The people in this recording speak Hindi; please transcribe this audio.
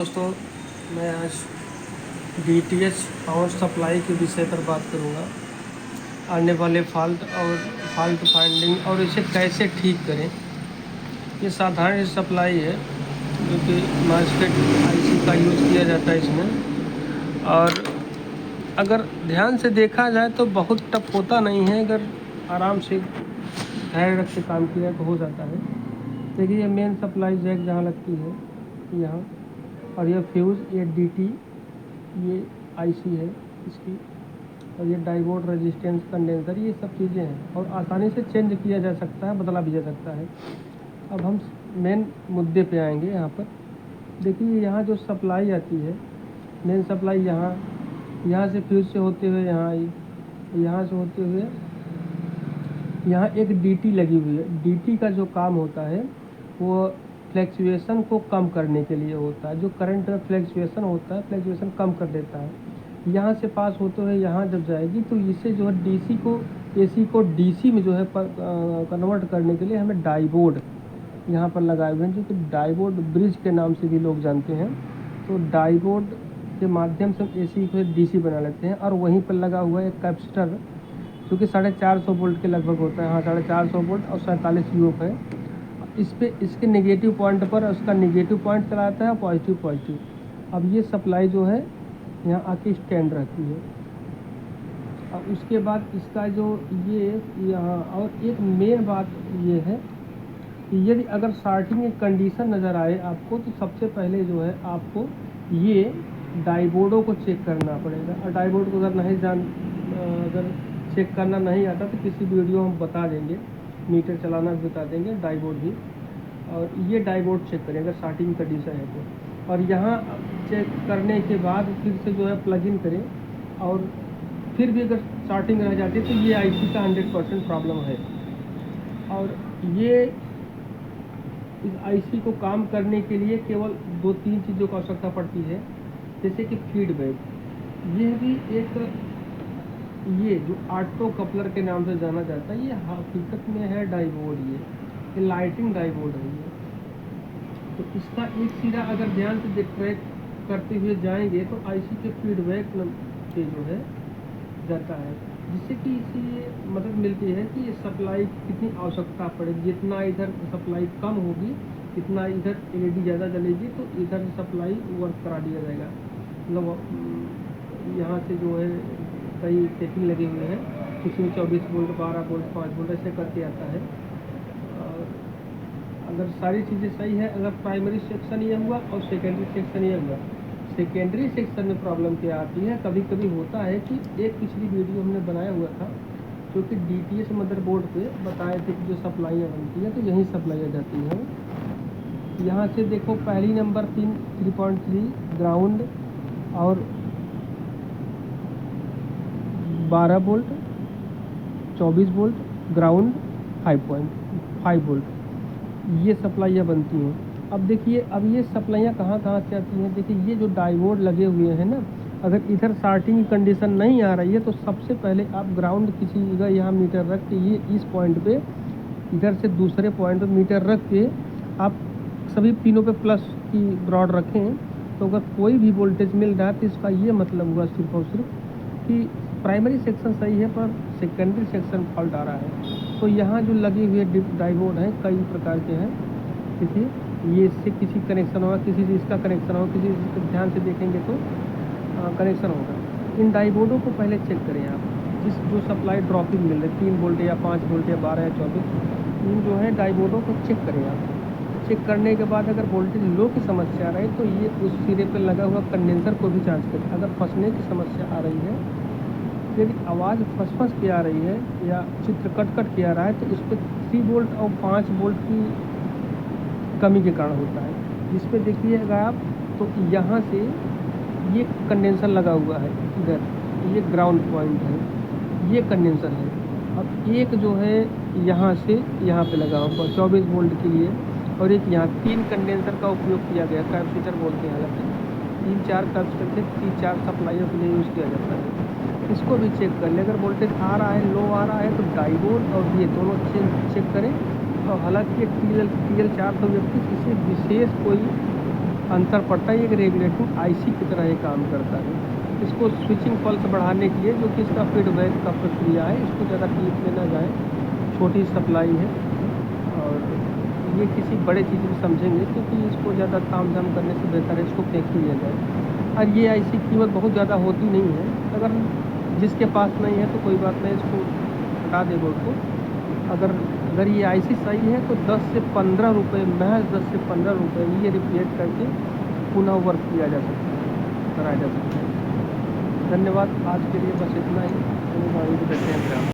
दोस्तों, मैं आज डीटीएच पावर सप्लाई के विषय पर बात करूंगा। आने वाले फॉल्ट फाइंडिंग और इसे कैसे ठीक करें। ये साधारण सप्लाई है जो कि मास्फेट आईसी का यूज़ किया जाता है इसमें। और अगर ध्यान से देखा जाए तो बहुत टफ होता नहीं है, अगर आराम से धैर्य रख के काम किया तो हो जाता है। देखिए, ये मेन सप्लाई जैक जहाँ लगती है यहाँ, और ये फ्यूज़, ये डीटी, ये आईसी है इसकी, और ये डाइवोड, रेजिस्टेंस, कंडेंसर, ये सब चीज़ें हैं और आसानी से चेंज किया जा सकता है, बदला भी जा सकता है। अब हम मेन मुद्दे पे आएंगे। यहाँ पर देखिए, यहाँ जो सप्लाई आती है, मेन सप्लाई यहाँ से फ्यूज़ से होते हुए यहाँ आई, यहाँ से होते हुए यहाँ एक डीटी लगी हुई है। डीटी का जो काम होता है वो फ्लैक्चुएशन को कम करने के लिए होता है। जो करंट में फ्लैक्चुएशन होता है, फ्लैक्चुएशन कम कर देता है। यहाँ से पास होते हुए यहाँ जब जाएगी तो इसे जो है डीसी को, एसी को डीसी में जो है कन्वर्ट करने के लिए हमें डाइवोड यहाँ पर लगाए हुए हैं, जो कि डाइवोड ब्रिज के नाम से भी लोग जानते हैं। तो डाइवोड के माध्यम से एसी को डीसी बना लेते हैं। और वहीं पर लगा हुआ है एक कैपेसिटर जो कि 450 वोल्ट के लगभग होता है। हाँ, 450 वोल्ट और 47 यूओफ है। इस पे इसके नेगेटिव पॉइंट पर उसका नेगेटिव पॉइंट चलाता है, पॉजिटिव। अब ये सप्लाई जो है यहाँ आके स्टैंड रहती है। अब उसके बाद इसका जो ये यहाँ, और एक मेन बात ये है कि यदि अगर शॉर्टिंग की कंडीशन नज़र आए आपको, तो सबसे पहले जो है आपको ये डाइवोडों को चेक करना पड़ेगा। और डाइवोड को अगर चेक करना नहीं आता तो किसी वीडियो हम बता देंगे, मीटर चलाना भी बता देंगे, डाइवोड भी। और ये डाइवोड चेक करें अगर शॉर्टिंग कंडीशन है तो। और यहाँ चेक करने के बाद फिर से जो है प्लग इन करें, और फिर भी अगर शॉर्टिंग रह जाती है तो ये आईसी का 100% प्रॉब्लम है। और ये इस आईसी को काम करने के लिए केवल 2-3 चीज़ों की आवश्यकता पड़ती है, जैसे कि फीडबैक। यह भी एक, ये जो ऑटो कपलर के नाम से जाना जाता है, ये हकीकत में है डाइवोड। ये लाइटिंग डाइवोड है ये। तो इसका एक सिरा अगर ध्यान से ट्रैक करते हुए जाएंगे तो आईसी के फीडबैक से जो है जाता है, जिससे कि इसे मदद मिलती है कि ये सप्लाई कितनी आवश्यकता पड़ेगी। जितना इधर सप्लाई कम होगी, इतना इधर एलईडी ज़्यादा जलेगी, तो इधर सप्लाई वर्क करा दिया जाएगा। मतलब यहाँ से जो है कई सेटिंग लगे हुए हैं, किसी में 24 वोल्ट, 12 वोल्ट, 5 वोल्ट ऐसे करके आता है। और अगर सारी चीज़ें सही है, अगर प्राइमरी सेक्शन ये हुआ और सेकेंडरी सेक्शन ये हुआ, सेकेंडरी सेक्शन में प्रॉब्लम क्या आती है, कभी कभी होता है कि एक पिछली वीडियो हमने बनाया हुआ था जो कि डीटीएच मदरबोर्ड पे बताए थे कि जो सप्लाइयाँ बनती हैं तो यही सप्लाई आ जाती हैं। यहाँ से देखो, पहली नंबर 3.3 ग्राउंड और 12 वोल्ट, 24 वोल्ट, ग्राउंड 5.5 वोल्ट, ये सप्लाइयाँ बनती हैं। अब देखिए, अब ये सप्लाइयाँ कहाँ से आती हैं। देखिए, ये जो डाइवोड लगे हुए हैं ना, अगर इधर शॉर्टिंग की कंडीशन नहीं आ रही है तो सबसे पहले आप ग्राउंड किसी जगह यहाँ मीटर रख के, ये इस पॉइंट पे, इधर से दूसरे पॉइंट पे मीटर रख के आप सभी पिनों पे प्लस की रॉड रखें, तो अगर कोई भी वोल्टेज मिल रहा है तो इसका ये मतलब हुआ सिर्फ और सिर्फ कि प्राइमरी सेक्शन सही है पर सेकेंडरी सेक्शन फॉल्ट आ रहा है। तो यहाँ जो लगे हुए डाइवोड हैं कई प्रकार के हैं। देखिए, ये इससे किसी कनेक्शन होगा, किसी से इसका कनेक्शन होगा, किसी से ध्यान से देखेंगे तो कनेक्शन होगा। इन डाइवोडों को पहले चेक करें आप, जो सप्लाई ड्रॉपिंग मिल रही है 3 वोल्ट या 5 वोल्ट या 12 या 24, इन जो है डाइवोडों को चेक करें आप। चेक करने के बाद अगर वोल्टेज लो की समस्या आ रही है तो ये उस सिरे पर लगा हुआ कंडेंसर को भी जांच करें। अगर फंसने की समस्या आ रही है, यदि आवाज़ फंस के आ रही है या चित्र कट के आ रहा है, तो इस पर 3 वोल्ट और 5 वोल्ट की कमी के कारण होता है। जिस पे देखिएगा आप, तो यहाँ से ये कंडेंसर लगा हुआ है, इधर ये ग्राउंड पॉइंट है, ये कंडेंसर है। अब एक जो है यहाँ से यहाँ पे लगा हुआ 24 वोल्ट के लिए, और एक यहाँ 3 कंडेंसर का उपयोग किया गया, कैपेसिटर बोलते हैं। हालांकि 3-4 कैपेसिटर से 3-4 सप्लाइयों के लिए यूज़ किया जाता है। इसको भी चेक कर ले, अगर वोल्टेज आ रहा है, लो आ रहा है, तो डाइवोड और ये दोनों चेक करें। और हालांकि TL 421 इसे विशेष कोई अंतर पड़ता है। ये एक रेगुलेटिंग आईसी की तरह ये काम करता है। इसको स्विचिंग पल्स बढ़ाने के लिए, जो कि इसका फीडबैक का प्रक्रिया है, इसको ज़्यादा डीप में ना जाए, छोटी सप्लाई है और ये किसी बड़े चीज़ में समझेंगे, क्योंकि इसको ज़्यादा तामझाम करने से बेहतर है इसको फेंक ही लिया जाए। और ये आईसी कीमत बहुत ज़्यादा होती नहीं है, अगर जिसके पास नहीं है तो कोई बात नहीं, इसको हटा दे बोर्ड को। अगर ये आईसी सही है तो 10 से 15 रुपये, महज 10 से 15 रुपये में ये रिप्लेस करके पुनः वर्क किया जा सकता है, कराया जा सकता है। धन्यवाद। आज के लिए बस इतना ही। आगे भी करते हैं प्रयास।